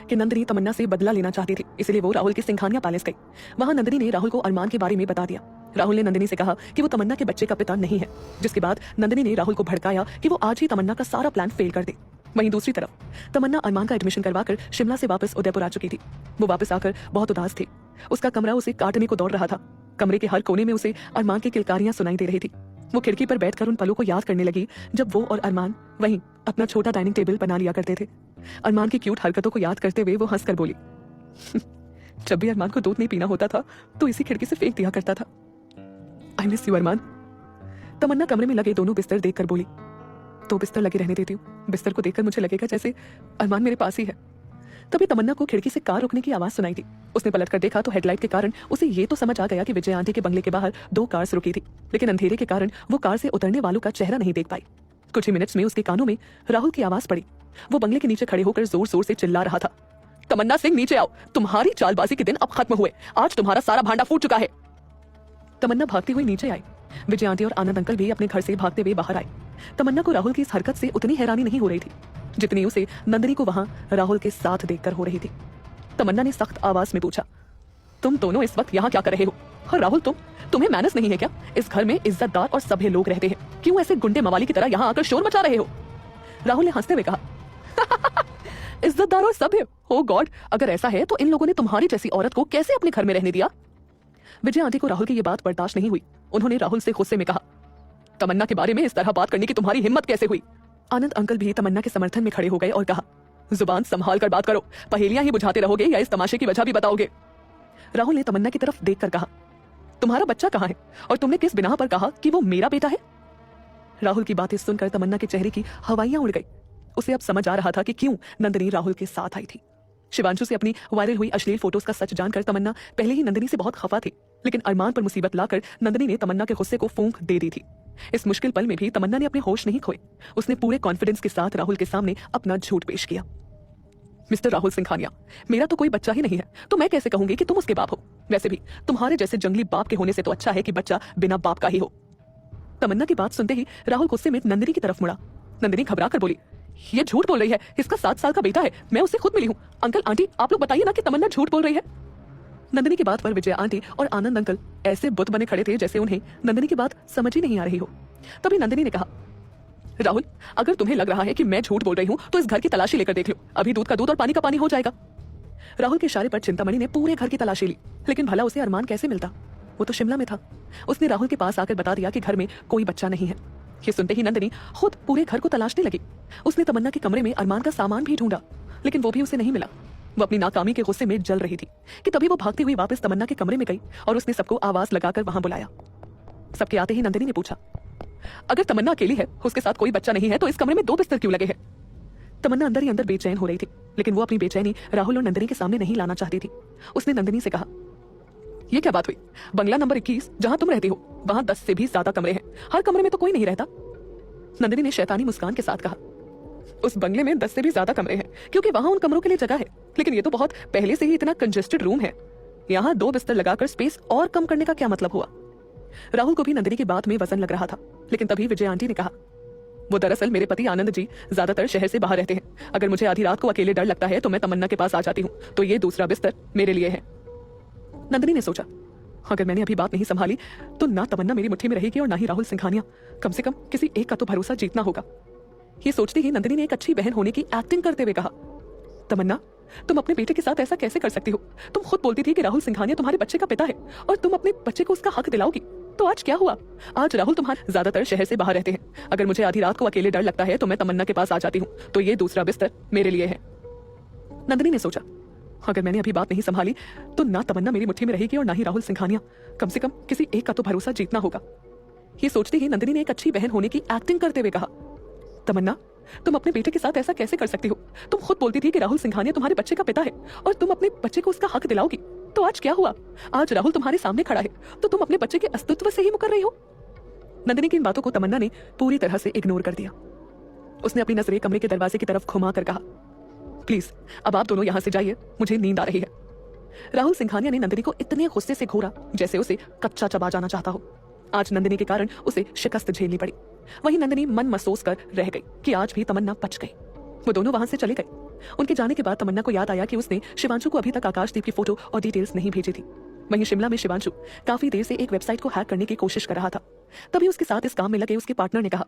कि नंदिनी तमन्ना से बदला लेना चाहती थी, इसलिए वो राहुल के सिंघानिया पैलेस गई। वहां नंदिनी ने राहुल को अरमान के बारे में बता दिया। राहुल ने नंदिनी से कहा कि वो तमन्ना के बच्चे का पिता नहीं है, जिसके बाद नंदिनी ने राहुल को भड़काया कि वो आज ही तमन्ना का सारा प्लान फेल कर दे। वहीं दूसरी तरफ तमन्ना अरमान का एडमिशन करवाकर शिमला से वापस उदयपुर आ चुकी थी। वो वापस आकर बहुत उदास थी। उसका कमरा उसे काटने को दौड़ रहा था। कमरे के हर कोने में उसे अरमान की किलकारियां सुनाई दे रही थी। वो खिड़की पर बैठकर उन पलों को याद करने लगी जब वो और अरमान वहीं अपना छोटा डाइनिंग टेबल बना लिया करते थे। अरमान की क्यूट हरकतों को याद करते हुए वो हंसकर बोली, जब भी अरमान को दूध नहीं पीना होता था तो इसी खिड़की से फेंक दिया करता था। आई मिस यू अरमान। तमन्ना कमरे में लगे दोनों बिस्तर देखकर बोली, तो बिस्तर लगे रहने देती हूँ। बिस्तर को देखकर मुझे लगेगा जैसे अरमान मेरे पास ही है। तभी तमन्ना को खिड़की से कार रुकने की आवाज सुनाई दी। उसने पलटकर देखा तो हेडलाइट के कारण उसे ये तो समझ आ गया कि विजय आंटी के बंगले के बाहर 2 कार्स रुकी थी, लेकिन अंधेरे के कारण वो कार से उतरने वालों का चेहरा नहीं देख पाई। कुछ ही मिनट्स में उसके कानों में राहुल की आवाज पड़ी। वो बंगले के नीचे खड़े होकर जोर जोर से चिल्ला रहा था, तमन्ना सिंह नीचे आओ, तुम्हारी चालबाजी के दिन अब खत्म हुए, आज तुम्हारा सारा भांडा फूट चुका है। तमन्ना भागती हुई नीचे आई। विजय आंटी और आनंद अंकल भी अपने घर से भागते हुए बाहर आए। तमन्ना को राहुल की इस हरकत से उतनी हैरानी नहीं हो रही थी जितनी उसे नंदिनी को वहां राहुल के साथ देखकर हो रही थी। तमन्ना ने सख्त आवाज में पूछा, तुम दोनों इस वक्त यहाँ क्या कर रहे हो? और राहुल तुम्हें मैनर्स नहीं है क्या? इस घर में इज्जतदार और सभ्य लोग रहते हैं, क्यों ऐसे गुंडे मवाली की तरह यहाँ आकर शोर मचा रहे हो? राहुल ने हंसते हुए कहा, इज्जतदार और सभ्य? ओ गॉड, अगर ऐसा है तो इन लोगों ने तुम्हारी जैसी औरत को कैसे अपने घर में रहने दिया? विजय आंटी को राहुल की ये बात बर्दाश्त नहीं हुई। उन्होंने राहुल से गुस्से में कहा, तमन्ना के बारे में इस तरह बात करने की तुम्हारी हिम्मत कैसे हुई? आनंद अंकल भी तमन्ना के समर्थन में खड़े हो गए और कहा, जुबान संभाल कर बात करो, पहेलियां ही बुझाते रहोगे या इस तमाशे की वजह भी बताओगे? राहुल ने तमन्ना की तरफ देखकर कहा, तुम्हारा बच्चा कहाँ है और तुमने किस बिना पर कहा कि वो मेरा बेटा है? राहुल की बातें सुनकर तमन्ना के चेहरे की हवाइयां उड़ गई। उसे अब समझ आ रहा था कि क्यों नंदिनी राहुल के साथ आई थी। शिवांशु से अपनी वायरल हुई अश्लील फोटोज का सच जानकर तमन्ना पहले ही नंदिनी से बहुत खफा थी, लेकिन अरमान पर मुसीबत लाकर नंदिनी ने तमन्ना के गुस्से को फूंक दे दी थी। इस मुश्किल पल में भी तमन्ना ने अपने होश नहीं खोए। उसने पूरे कॉन्फिडेंस के साथ राहुल के सामने अपना झूठ पेश किया। मिस्टर राहुल सिंघानिया, मेरा तो कोई बच्चा ही नहीं है, तो मैं कैसे कहूंगी कि तुम उसके बाप हो? वैसे भी तुम्हारे जैसे जंगली बाप के होने से तो अच्छा है कि बच्चा बिना बाप का ही हो। तमन्ना की बात सुनते ही राहुल गुस्से में नंदिनी की तरफ मुड़ा। नंदिनी घबरा कर बोली, ये झूठ बोल रही है, इसका 7 साल का बेटा है, मैं उससे खुद मिली हूँ। अंकल आंटी, आप लोग बताइए ना कि तमन्ना झूठ बोल रही है। नंदिनी की बात पर विजय आंटी और आनंद अंकल ऐसे बुत बने खड़े थे जैसे उन्हें नंदिनी की बात समझ ही नहीं आ रही हो। तभी नंदिनी ने कहा, राहुल, अगर तुम्हें लग रहा है कि मैं झूठ बोल रही हूँ तो इस घर की तलाशी लेकर देख लो, अभी दूध का दूध और पानी का पानी हो जाएगा। राहुल के इशारे पर चिंतामणि ने पूरे घर की तलाशी ली, लेकिन भला उसे अरमान कैसे मिलता? वो तो शिमला में था। उसने राहुल के पास आकर बता दिया कि घर में कोई बच्चा नहीं है। ये सुनते ही नंदिनी खुद पूरे घर को तलाशने लगी। उसने तमन्ना के कमरे में अरमान का सामान भी ढूंढा, लेकिन वो भी उसे नहीं मिला। वो अपनी नाकामी के गुस्से में जल रही थी कि तभी वो भागती हुई वापस तमन्ना के कमरे में गई और उसने सबको आवाज लगाकर वहां बुलाया। सबके आते ही नंदिनी ने पूछा, अगर तमन्ना अकेली है, उसके साथ कोई बच्चा नहीं है, तो इस कमरे में 2 बिस्तर क्यों लगे हैं? तमन्ना अंदर ही अंदर बेचैन हो रही थी, लेकिन वो अपनी बेचैनी राहुल और नंदिनी के सामने नहीं लाना चाहती थी। उसने नंदिनी से कहा, ये क्या बात हुई? बंगला नंबर 21 जहां तुम रहती हो, वहां 10 से भी ज्यादा कमरे हैं, हर कमरे में तो कोई नहीं रहता। नंदिनी ने शैतानी मुस्कान के साथ कहा, उस बंगले में 10 से भी ज्यादा कमरे हैं क्योंकि वहां उन कमरों के लिए जगह है, लेकिन ये तो बहुत पहले से ही इतना कंजेस्टेड रूम है। यहाँ 2 बिस्तर लगाकर स्पेस और कम करने का क्या मतलब हुआ? राहुल को भी नंदिनी की बात में वजन लग रहा था, लेकिन तभी विजय आंटी ने कहा, वो दरअसल मेरे पति आनंद जी ज्यादातर शहर से बाहर रहते हैं। अगर मुझे आधी रात को अकेले डर लगता है तो मैं तमन्ना के पास आ जाती हूँ, तो ये दूसरा बिस्तर मेरे लिए है। नंदिनी ने सोचा, अगर मैंने अभी बात नहीं संभाली तो ना तमन्ना मेरी मुट्ठी में रहेगी और ना ही राहुल सिंघानिया। कम से कम किसी एक का तो भरोसा जीतना होगा। ये सोचती ही नंदिनी ने एक अच्छी बहन होने की एक्टिंग करते हुए कहा, तमन्ना, तुम अपने बेटे के साथ ऐसा कैसे कर सकती हो? तुम खुद बोलती थी कि राहुल सिंघानिया तुम्हारे बच्चे का पिता है और तुम अपने बच्चे को उसका हक दिलाओगी, तो आज क्या हुआ? आज राहुल तुम्हारे ज्यादातर शहर से बाहर रहते हैं। अगर मुझे आधी रात को अकेले डर लगता है तो मैं तमन्ना के पास आ जाती हूँ, तो ये दूसरा बिस्तर मेरे लिए है। नंदिनी ने सोचा, अगर मैंने अभी बात नहीं संभाली तो ना तमन्ना मेरी मुट्ठी में रहेगी और ना ही राहुल सिंघानिया। कम से कम किसी एक का तो भरोसा जीतना होगा। ये सोचती ही नंदिनी ने एक अच्छी बहन होने की एक्टिंग करते हुए कहा, तमन्ना, तुम अपने बेटे के साथ ऐसा कैसे कर सकती हो? तुम खुद बोलती थी कि राहुल सिंघानिया तुम्हारे बच्चे का पिता है और तुम अपने बच्चे को उसका हक दिलाओगी, तो आज क्या हुआ? आज राहुल तुम्हारे सामने खड़ा है तो तुम अपने बच्चे के अस्तित्व से ही मुकर रही हो। नंदिनी की इन बातों को तमन्ना ने पूरी तरह से इग्नोर कर दिया। उसने अपनी नजरें कमरे के दरवाजे की तरफ घुमा कर कहा, प्लीज अब आप दोनों यहां से जाइए, मुझे नींद आ रही है। राहुल सिंघानिया ने नंदिनी को इतने गुस्से से घूरा जैसे उसे कच्चा चबा जाना चाहता हो। आज नंदिनी के कारण उसे शिकस्त झेलनी पड़ी। वहीं नंदिनी मन महसूस कर रह गई कि आज भी तमन्ना बच गई। वो दोनों वहां से चले गए। उनके जाने के बाद तमन्ना को याद आया कि उसने शिवांशु को अभी तक आकाशदीप की फोटो और डिटेल्स नहीं भेजी थी। वहीं शिमला में शिवांशु काफी देर से एक वेबसाइट को हैक करने की कोशिश कर रहा था। तभी उसके साथ इस काम में लगे उसके पार्टनर ने कहा,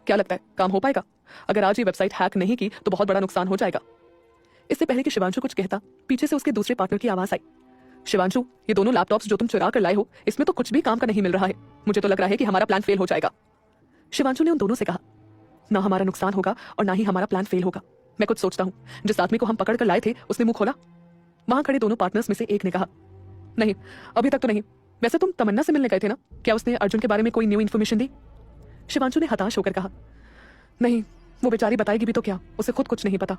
क्या लगता है काम हो पाएगा? अगर आज ये वेबसाइट हैक नहीं की तो बहुत बड़ा नुकसान हो जाएगा। इससे पहले कि शिवांशु कुछ कहता, पीछे से उसके दूसरे पार्टनर की आवाज आई, शिवांशु, ये दोनों लैपटॉप्स जो तुम चुरा कर लाए हो इसमें तो कुछ भी काम का नहीं मिल रहा है। मुझे तो लग रहा है कि हमारा प्लान फेल हो जाएगा। शिवांशु ने उन दोनों से कहा, ना हमारा नुकसान होगा और ना ही हमारा प्लान फेल होगा। मैं कुछ सोचता हूँ, जिस आदमी को हम पकड़ कर लाए थे उसने मुंह खोला। वहां खड़े दोनों पार्टनर्स में से एक ने कहा, नहीं अभी तक तो नहीं। वैसे तुम तमन्ना से मिलने गए थे ना, क्या उसने अर्जुन के बारे में कोई न्यू इन्फॉर्मेशन दी? शिवांशु ने हताश होकर कहा, नहीं, वो बेचारी बताएगी भी तो क्या, उसे खुद कुछ नहीं पता।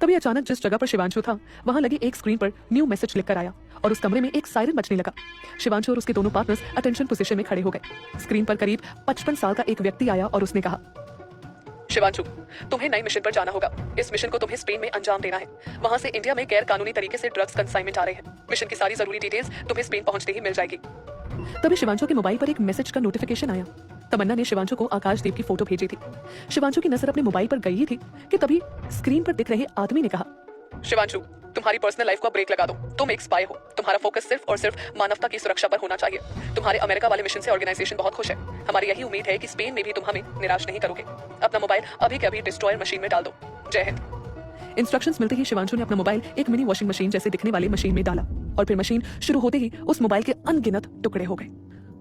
तभी अचानक जिस जगह पर शिवांशु था वहां लगी एक स्क्रीन पर न्यू मैसेज लिखकर आया और उस कमरे में एक सायरन बजने लगा। शिवांशु और उसके दोनों पार्टनर्स अटेंशन पोजीशन में खड़े हो गए। स्क्रीन पर करीब 55 साल का एक व्यक्ति आया और उसने कहा, शिवांशु, तुम्हें नए मिशन पर जाना होगा। इस मिशन को तुम्हें स्पेन में अंजाम देना है। वहां से इंडिया में गैर कानूनी तरीके से ड्रग्स कंसाइनमेंट आ रहे हैं। मिशन की सारी जरूरी डिटेल्स तुम्हें स्पेन पहुंचते ही मिल जाएगी। तभी शिवांशु के मोबाइल पर एक मैसेज का नोटिफिकेशन आया। तमन्ना ने शिवांशु को आकाशदीप की फोटो भेजी थी। शिवांशु की नजर अपने मोबाइल पर गई ही थी कि तभी स्क्रीन पर दिख रहे आदमी ने कहा, शिवांशु, तुम्हारी पर्सनल लाइफ को ब्रेक लगा दो। तुम एक स्पाई हो। तुम्हारा फोकस सिर्फ और सिर्फ मानवता की सुरक्षा पर होना चाहिए। तुम्हारे अमेरिका वाले मिशन से ऑर्गेनाइजेशन बहुत खुश है। हमारी यही उम्मीद है कि स्पेन में भी तुम हमें निराश नहीं करोगे। अपना मोबाइल अभी के अभी डिस्ट्रॉयर मशीन में डाल दो। जय हिंद। इंस्ट्रक्शंस मिलते ही शिवांशु ने अपना मोबाइल एक मिनी वॉशिंग मशीन जैसे दिखने वाली मशीन में डाला और फिर मशीन शुरू होते ही उस मोबाइल के अनगिनत टुकड़े हो गए।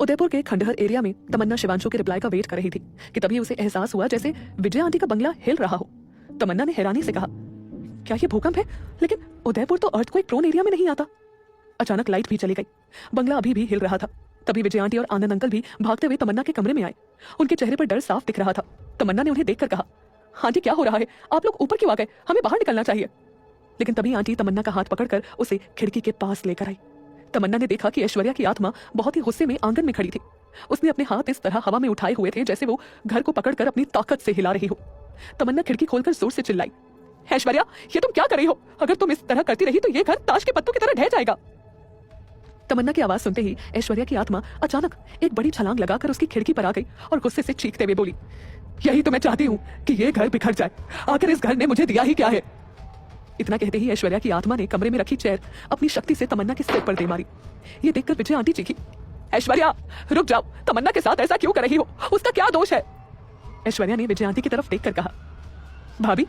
उदयपुर के खंडहर एरिया में तमन्ना शिवांशु के रिप्लाई का वेट कर रही थी कि तभी उसे एहसास हुआ जैसे विजय आंटी का बंगला हिल रहा हो। तमन्ना ने हैरानी से कहा, क्या ये भूकंप है? लेकिन उदयपुर तो अर्थक्वेक प्रोन एरिया में नहीं आता। अचानक लाइट भी चली गई। बंगला अभी भी हिल रहा था। तभी विजय आंटी और आनंद अंकल भी भागते हुए तमन्ना के कमरे में आए। उनके चेहरे पर डर साफ दिख रहा था। तमन्ना ने उन्हें देखकर कहा, आंटी क्या हो रहा है? आप लोग ऊपर क्यों आ गए? हमें बाहर निकलना चाहिए। लेकिन तभी आंटी तमन्ना का हाथ पकड़कर उसे खिड़की के पास लेकर आई। तमन्ना ने देखा कि ऐश्वर्या की आत्मा बहुत ही गुस्से में आंगन में खड़ी थी। उसने अपने हाथ इस तरह हवा में उठाए हुए थे जैसे वो घर को पकड़कर अपनी ताकत से हिला रही हो। तमन्ना खिड़की खोलकर जोर से चिल्लाई, ऐश्वर्या, ये तुम क्या कर रही हो? अगर तुम इस तरह करती रही तो ये घर ताश के पत्तों की तरह ढह जाएगा। तमन्ना की आवाज सुनते ही ऐश्वर्या की आत्मा अचानक एक बड़ी छलांग लगाकर उसकी खिड़की पर आ गई और गुस्से से चीखते हुए बोली, यही तो मैं चाहती हूँ कि ये घर बिखर जाए। आखिर इस घर ने मुझे दिया ही क्या है? इतना कहते ही ऐश्वर्या की आत्मा ने कमरे में रखी चेयर अपनी शक्ति से तमन्ना के सिर पर दे मारी। ये देखकर विजय आंटी चीखी, ऐश्वर्या रुक जाओ, तमन्ना के साथ ऐसा क्यों कर रही हो? उसका क्या दोष है? ऐश्वर्या ने विजय आंटी की तरफ देखकर कहा, भाभी,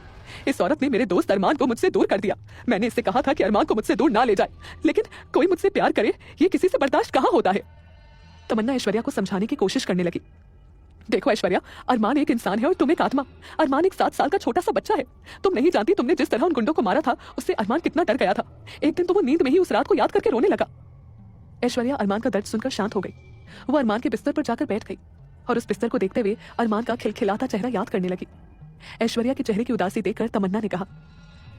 इस औरत ने मेरे दोस्त अरमान को मुझसे दूर कर दिया। मैंने इससे कहा था कि अरमान को मुझसे दूर ना ले जाए, लेकिन कोई मुझसे प्यार करे ये किसी से बर्दाश्त कहाँ होता है। तमन्ना ऐश्वर्या को समझाने की कोशिश करने लगी, देखो ऐश्वर्या, अरमान एक इंसान है और तुम एक आत्मा। अरमान एक 7 साल का छोटा सा बच्चा है। तुम नहीं जानती तुमने जिस तरह उन गुंडों को मारा था उससे अरमान कितना डर गया था। एक दिन तो वो नींद में ही उस रात को याद करके रोने लगा। ऐश्वर्या अरमान का दर्द सुनकर शांत हो गई। वो अरमान के बिस्तर पर जाकर बैठ गई और उस बिस्तर को देखते हुए अरमान का खिलखिलाता चेहरा याद करने लगी। ऐश्वर्या के चेहरे की उदासी देखकर तमन्ना ने कहा,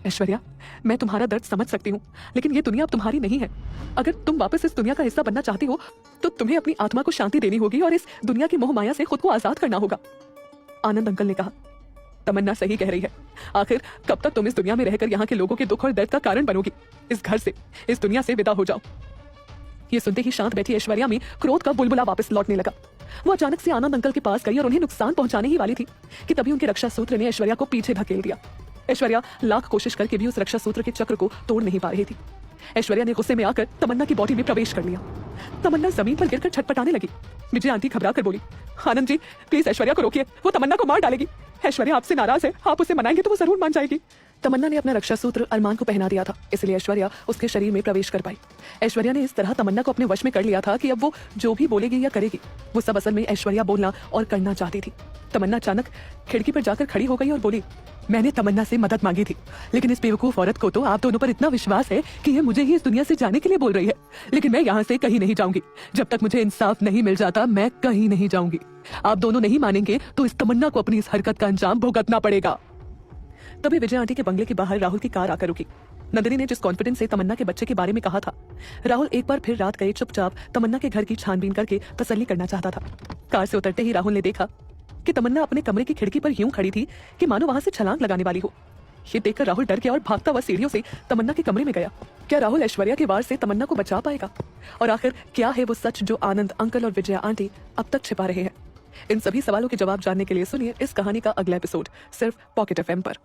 ऐश्वर्या, मैं तुम्हारा दर्द समझ सकती हूँ, लेकिन ये दुनिया अब तुम्हारी नहीं है। अगर तुम वापस इस दुनिया का हिस्सा बनना चाहती हो तो तुम्हें अपनी आत्मा को शांति देनी होगी और इस दुनिया की मोह माया से खुद को आजाद करना होगा। आनंद अंकल ने कहा, तमन्ना सही कह रही है। आखिर कब तक तुम इस दुनिया में रहकर यहाँ के लोगों के दुख और दर्द का कारण बनोगी? इस घर से, इस दुनिया से विदा हो जाओ। ये सुनते ही शांत बैठी ऐश्वर्या में क्रोध का बुलबुला वापस लौटने लगा। वो अचानक से आनंद अंकल के पास गई और उन्हें नुकसान पहुंचाने ही वाली थी कि तभी उनके रक्षा सूत्र ने ऐश्वर्या को पीछे धकेल दिया। ऐश्वर्या लाख कोशिश करके भी उस रक्षा सूत्र के चक्र को तोड़ नहीं पा रही थी। ऐश्वर्या ने गुस्से में आकर तमन्ना की बॉडी में प्रवेश कर लिया। तमन्ना जमीन पर गिरकर छटपटाने लगी। विजय आंटी घबरा कर बोली, आनंद जी प्लीज ऐश्वर्या को रोकिए, वो तमन्ना को मार डालेगी। ऐश्वर्या आपसे नाराज है, आप उसे मनाएंगे तो वो जरूर मान जाएगी। तमन्ना ने अपना रक्षा सूत्र अरमान को पहना दिया था, इसलिए ऐश्वर्या उसके शरीर में प्रवेश कर पाई। ऐश्वर्या ने इस तरह तमन्ना को अपने वश में कर लिया था कि अब वो जो भी बोलेगी या करेगी वो सब असल में ऐश्वर्या बोलना और करना चाहती थी। तमन्ना अचानक खिड़की पर जाकर खड़ी हो गई और बोली, मैंने तमन्ना से मदद मांगी थी, लेकिन इस बेवकूफ औरत को तो आप दोनों पर इतना विश्वास है कि ये मुझे ही इस दुनिया से जाने के लिए बोल रही है। लेकिन मैं यहाँ से कहीं नहीं जाऊंगी। जब तक मुझे इंसाफ नहीं मिल जाता मैं कहीं नहीं जाऊंगी। आप दोनों नहीं मानेंगे तो इस तमन्ना को अपनी इस हरकत का अंजाम भुगतना पड़ेगा। तभी विजय आंटी के बंगले के बाहर राहुल की कार आकर रुकी। नंदिनी ने जिस कॉन्फिडेंस से तमन्ना के बच्चे के बारे में कहा था, राहुल एक बार फिर रात गए चुपचाप तमन्ना के घर की छानबीन करके तसल्ली करना चाहता था। कार से उतरते ही राहुल ने देखा कि तमन्ना अपने कमरे की खिड़की पर यूं खड़ी थी कि मानो वहां से छलांग लगाने वाली हो। ये देखकर राहुल डर गया और भागता हुआ सीढ़ियों से तमन्ना के कमरे में गया। क्या राहुल ऐश्वर्या के वार से तमन्ना को बचा पाएगा? और आखिर क्या है वो सच जो आनंद अंकल और विजया आंटी अब तक छिपा रहे हैं? इन सभी सवालों के जवाब जानने के लिए सुनिए इस कहानी का अगला एपिसोड सिर्फ पॉकेट एफएम पर।